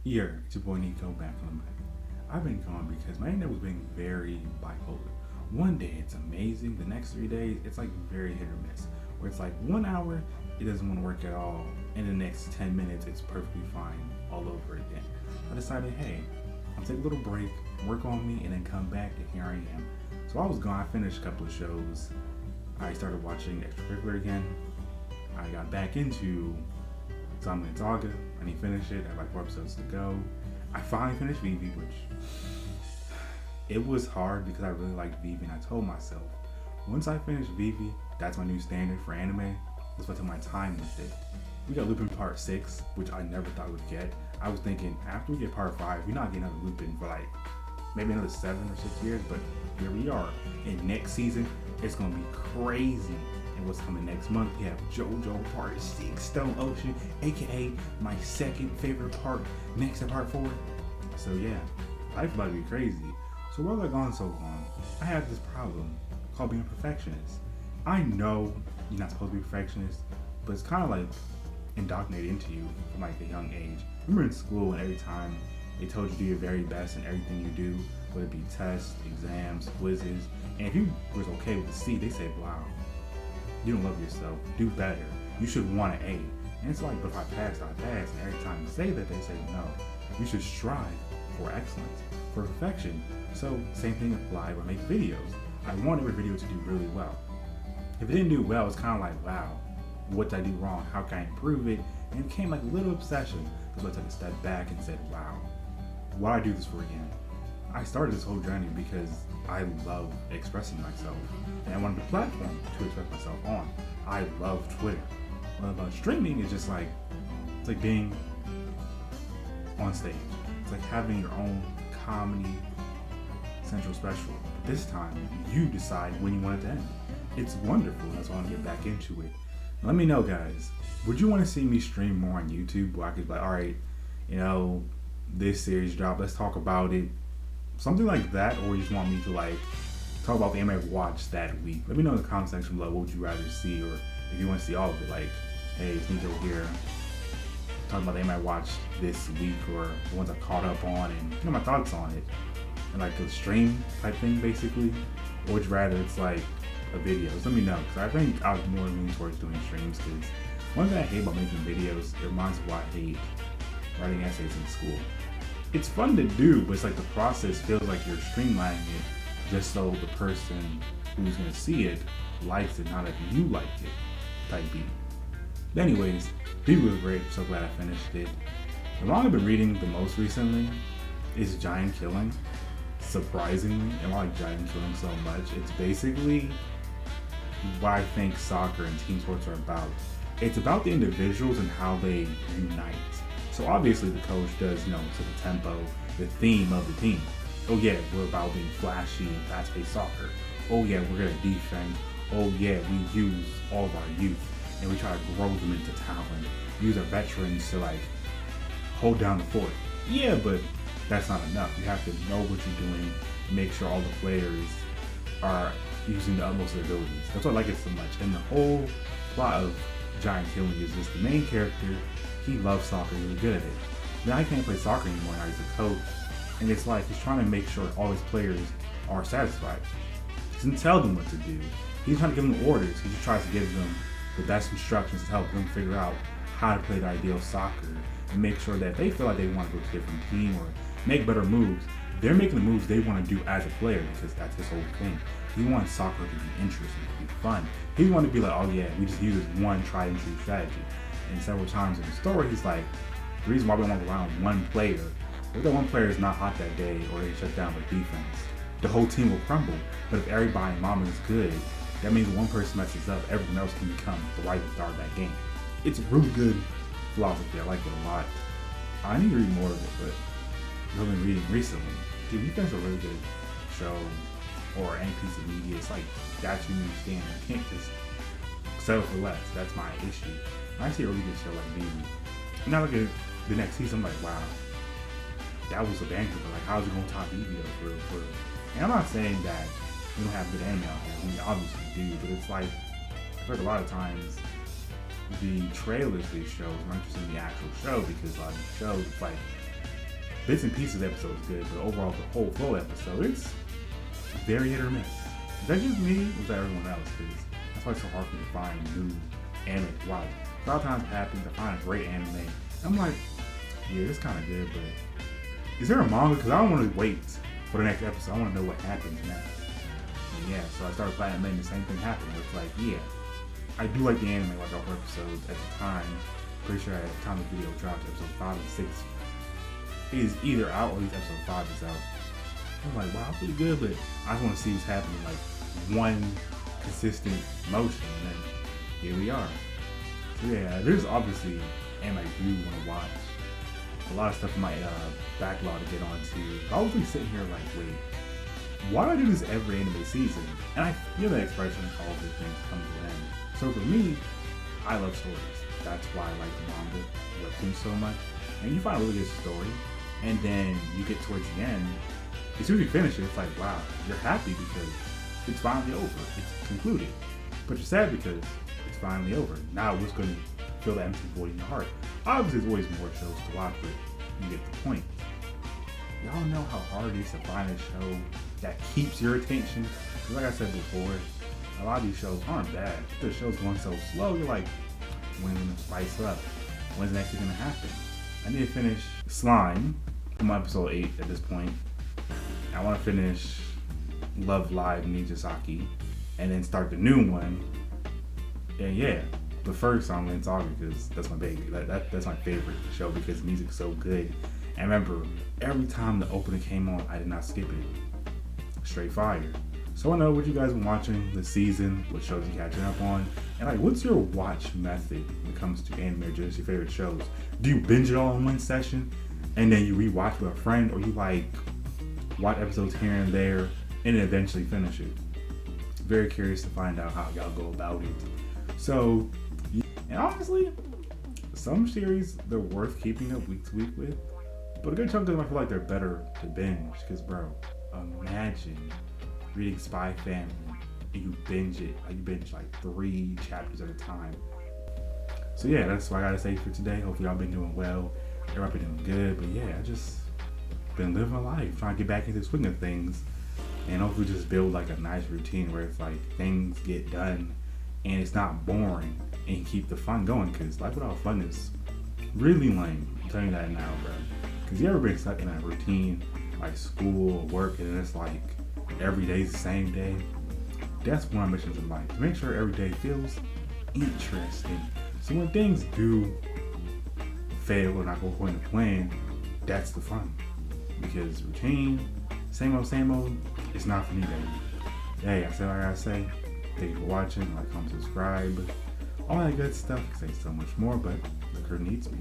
Yeah, it's your boy Nico back from the mic. I've been gone because my internet was being very bipolar. One day it's amazing, the next 3 days it's like very hit or miss. Where it's like 1 hour it doesn't want to work at all, and the next 10 minutes it's perfectly fine all over again. I decided, hey, I'll take a little break, work on me, and then come back, and here I am. So I was gone, I finished a couple of shows. I started watching extracurricular again. I got back into Zombie Saga. I need to finish it. I have like 4 episodes to go. I finally finished Vivi, which it was hard because I really liked Vivi, and I told myself once I finish Vivi, that's my new standard for anime. That's what I took my time with it. We got Lupin Part 6, which I never thought we'd get. I was thinking after we get Part 5, we're not getting another Lupin for like maybe another 7 or 6 years, but here we are. And next season, it's gonna be crazy. And what's coming next month? We have JoJo Part 6, Stone Ocean, aka my second favorite part, next to Part 4. So yeah, life about to be crazy. So where have I gone so long? I have this problem called being a perfectionist. I know you're not supposed to be a perfectionist, but it's kind of like indoctrinated into you from like a young age. Remember in school and every time they told you to do your very best in everything you do, whether it be tests, exams, quizzes, and if you was okay with the C, they say, wow, you don't love yourself, do better. You should want an A. And it's like, but if I pass, I pass. And every time you say that, they say, no, you should strive for excellence, for perfection. So same thing applies when I make videos. I want every video to do really well. If it didn't do well, it's kind of like, wow, what did I do wrong? How can I improve it? And it became like a little obsession. That's why I took a step back and said, wow, why do I do this for again? I started this whole journey because I love expressing myself, and I wanted a platform to express myself on. I love Twitter. What about streaming is just like, it's like being on stage. It's like having your own comedy central special. But this time, you decide when you want it to end. It's wonderful. That's why I want to get back into it. Let me know, guys. Would you want to see me stream more on YouTube where I could be like, all right, you know, this series dropped, let's talk about it, something like that, or you just want me to like talk about the anime I've watched that week? Let me know in the comment section below what would you rather see, or if you want to see all of it, like, hey, it's Nico here talking about the anime I watched this week, or the ones I caught up on, and you know my thoughts on it, and like a stream type thing basically, or would you rather it's like a video? So let me know, because I think I was more leaning towards doing streams, because one thing I hate about making videos, it reminds me of why I hate writing essays in school. It's fun to do, but it's like the process feels like you're streamlining it just so the person who's gonna see it likes it, not if you like it type beat. But anyways, Vivi was great. So glad I finished it. The manga I've been reading the most recently is Giant Killing. Surprisingly, and I like Giant Killing so much. It's basically what I think soccer and team sports are about. It's about the individuals and how they unite. So obviously the coach does, set the tempo, the theme of the team. Oh yeah, we're about being flashy and fast-paced soccer. Oh yeah, we're gonna defend. Oh yeah, we use all of our youth and we try to grow them into talent. Use our veterans to like hold down the fort. Yeah, but that's not enough. You have to know what you're doing, make sure all the players are using the utmost of their abilities. That's why I like it so much. And the whole plot of Giant Killing is just the main character. He loves soccer. He's good at it. Now he can't play soccer anymore. Now he's a coach, and it's like he's trying to make sure all his players are satisfied. He doesn't tell them what to do. He's trying to give them orders. He just tries to give them the best instructions to help them figure out how to play the ideal soccer and make sure that they feel like they want to go to a different team or make better moves. They're making the moves they want to do as a player because that's his whole thing. He wants soccer to be interesting, to be fun. He wants to be like, oh yeah, we just use this one tried and true strategy. And several times in the story, he's like, the reason why we want to rely on one player, if that one player is not hot that day or they shut down with defense, the whole team will crumble. But if everybody in mama is good, that means one person messes up, everyone else can become the rising star of that game. It's a really good philosophy. I like it a lot. I need to read more of it, but I've been reading recently. Dude, you guys are a really good show or any piece of media. It's like that's you understand. You can't just settle for less. That's my issue. When I see a really good show like Vivi, and I look at the next season, I'm like, wow, that was a banger. But like, how's it going to top Vivi for? And I'm not saying that we don't have good anime out here. We obviously do, but it's like I feel like a lot of times the trailers for these shows are interested in the actual show because a lot of these shows, it's like bits and pieces of the episode is good, but overall the whole full episode, it's very hit or miss. Is that just me, or is that everyone else? Because that's why it's so hard for me to find new anime to watch. A lot of times it happens, I find a great anime, I'm like, yeah, it's kind of good, but is there a manga? Because I don't want to wait for the next episode. I want to know what happens next. And yeah, so I started playing and the same thing happened. It's like, yeah, I do like the anime, like all episodes at the time. Pretty sure at the time the video dropped, episode 5 and 6 is either out or at least episode 5 is out. I'm like, wow, pretty good, but I just want to see what's happening, like one consistent motion, and then here we are. So yeah, there's obviously anime I do want to watch. A lot of stuff in my backlog to get onto. I was really sitting here like, wait, why do I do this every anime season? And I feel that expression, all good things come to an end. So for me, I love stories. That's why I like the manga, webtoons so much. And you find a really good story, and then you get towards the end. As soon as you finish it, it's like, wow, you're happy because it's finally over. It's concluded. But you're sad because it's finally over. Now what's going to fill that empty void in your heart? Obviously, there's always more shows to watch, but you get the point. Y'all know how hard it is to find a show that keeps your attention. Because like I said before, a lot of these shows aren't bad. The show's going so slow, you're like, when's it going to spice up? When's it actually going to happen? I need to finish Slime. I'm on episode 8 at this point. I want to finish Love Live Nijisaki and then start the new one. And yeah, but first I'm in Saga because that's my baby. That's my favorite show because the music's so good. And remember, every time the opening came on, I did not skip it. Straight fire. So I know what you guys been watching this season, what shows you catching up on, and like, what's your watch method when it comes to anime or just your favorite shows? Do you binge it all in one session and then you rewatch with a friend, or you like watch episodes here and there and then eventually finish it? Very curious to find out how y'all go about it. So, and honestly, some series they're worth keeping up week to week with, but a good chunk of them I feel like they're better to binge. Because bro, imagine reading Spy Family and you binge it, like you binge like 3 chapters at a time. So yeah, that's what I gotta say for today. Hopefully y'all been doing well, everybody been doing good. But yeah, I just been living my life, trying to get back into the swing of things, and hopefully just build like a nice routine where it's like things get done and it's not boring and keep the fun going. Because life without fun is really lame. I'm telling you that now, bro. Because you ever been stuck in a routine like school or work, and it's like every day's the same day? That's one of my missions in life, to make sure every day feels interesting. So when things do fail or not go according to plan, that's the fun. Because routine, same old, it's not for me, baby. Hey, I said what I gotta say. Thank you for watching, like, comment, subscribe, all that good stuff. I can say so much more, but the crew needs me.